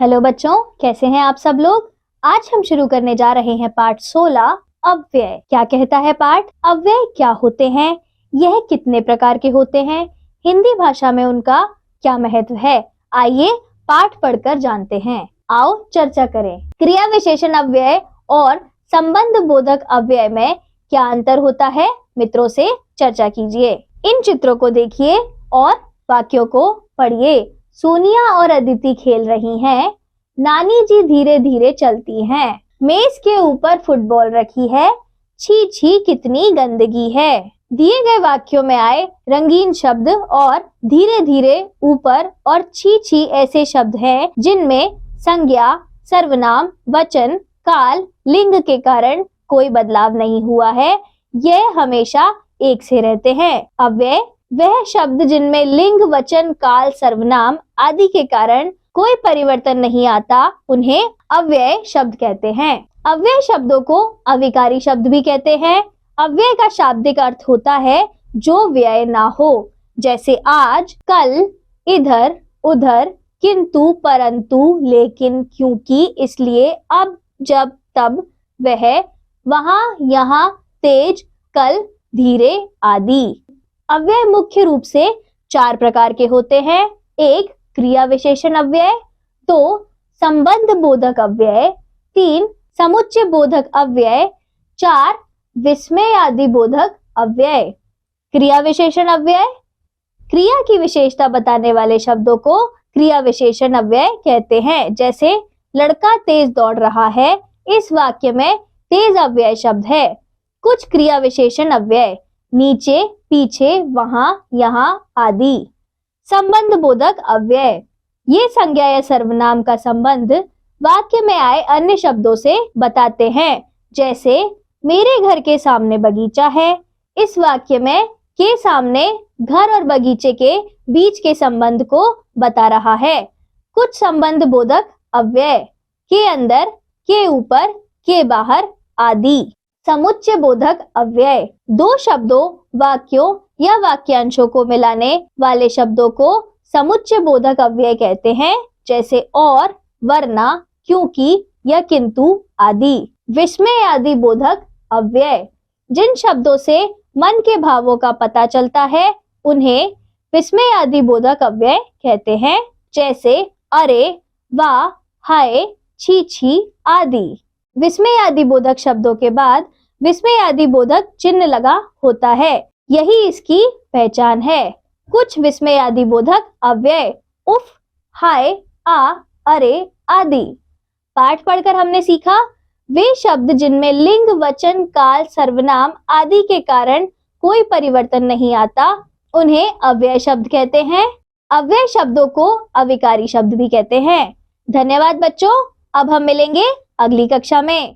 Hello बच्चों, कैसे हैं आप सब लोग। आज हम शुरू करने जा रहे हैं पाठ 16 अव्यय। क्या कहता है पाठ? अव्यय क्या होते हैं, यह कितने प्रकार के होते हैं, हिंदी भाषा में उनका क्या महत्व है। आइए पाठ पढ़कर जानते हैं। आओ चर्चा करें। क्रिया विशेषण अव्यय और संबंध बोधक अव्यय में क्या अंतर होता है, मित्रों से चर्चा कीजिए। इन चित्रों को देखिए और वाक्यों को पढ़िए। सोनिया और अदिति खेल रही हैं। नानी जी धीरे धीरे चलती हैं। मेज के ऊपर फुटबॉल रखी है। छी छी कितनी गंदगी है। दिए गए वाक्यों में आए रंगीन शब्द और धीरे धीरे, ऊपर और छी छी ऐसे शब्द हैं जिनमें संज्ञा, सर्वनाम, वचन, काल, लिंग के कारण कोई बदलाव नहीं हुआ है। यह हमेशा एक से रहते हैं। अव्यय वह शब्द जिनमें लिंग, वचन, काल, सर्वनाम आदि के कारण कोई परिवर्तन नहीं आता, उन्हें अव्यय शब्द कहते हैं। अव्यय शब्दों को अविकारी शब्द भी कहते हैं। अव्यय का शाब्दिक अर्थ होता है जो व्यय ना हो, जैसे आज, कल, इधर, उधर, किंतु, परंतु, लेकिन, क्योंकि, इसलिए, अब, जब, तब, वह, वहां, यहाँ, तेज, कल, धीरे आदि। अव्यय मुख्य रूप से 4 प्रकार के होते हैं। 1 क्रिया विशेषण अव्यय, 2 संबंध बोधक अव्यय, 3 समुच्चय बोधक अव्यय, 4 विस्मय आदि बोधक अव्यय। क्रिया विशेषण अव्यय, क्रिया की विशेषता बताने वाले शब्दों को क्रिया विशेषण अव्यय कहते हैं। जैसे लड़का तेज दौड़ रहा है, इस वाक्य में तेज अव्यय शब्द है। कुछ क्रिया विशेषण अव्यय, नीचे, पीछे, वहां, यहाँ आदि। संबंध बोधक अव्यय, ये संज्ञा या सर्वनाम का संबंध वाक्य में आए अन्य शब्दों से बताते हैं। जैसे मेरे घर के सामने बगीचा है, इस वाक्य में के सामने घर और बगीचे के बीच के संबंध को बता रहा है। कुछ संबंध बोधक अव्यय, के अंदर, के ऊपर, के बाहर आदि। समुच्चय बोधक अव्यय, 2 शब्दों, वाक्यों या वाक्यांशों को मिलाने वाले शब्दों को समुच्चय बोधक अव्यय कहते हैं। जैसे और, वरना, क्योंकि या किंतु आदि। विस्मय आदि बोधक अव्यय, जिन शब्दों से मन के भावों का पता चलता है उन्हें विस्मय आदि बोधक अव्यय कहते हैं। जैसे अरे, वाह, हाय, छी छी आदि। विस्मय आदि बोधक शब्दों के बाद विस्मय आदि बोधक चिन्ह लगा होता है, यही इसकी पहचान है। कुछ विस्मय आदि बोधक अव्यय, उफ, हाय, आ, अरे आदि। पाठ पढ़कर हमने सीखा वे शब्द जिनमें लिंग, वचन, काल, सर्वनाम आदि के कारण कोई परिवर्तन नहीं आता, उन्हें अव्यय शब्द कहते हैं। अव्यय शब्दों को अविकारी शब्द भी कहते हैं। धन्यवाद बच्चों, अब हम मिलेंगे अगली कक्षा में।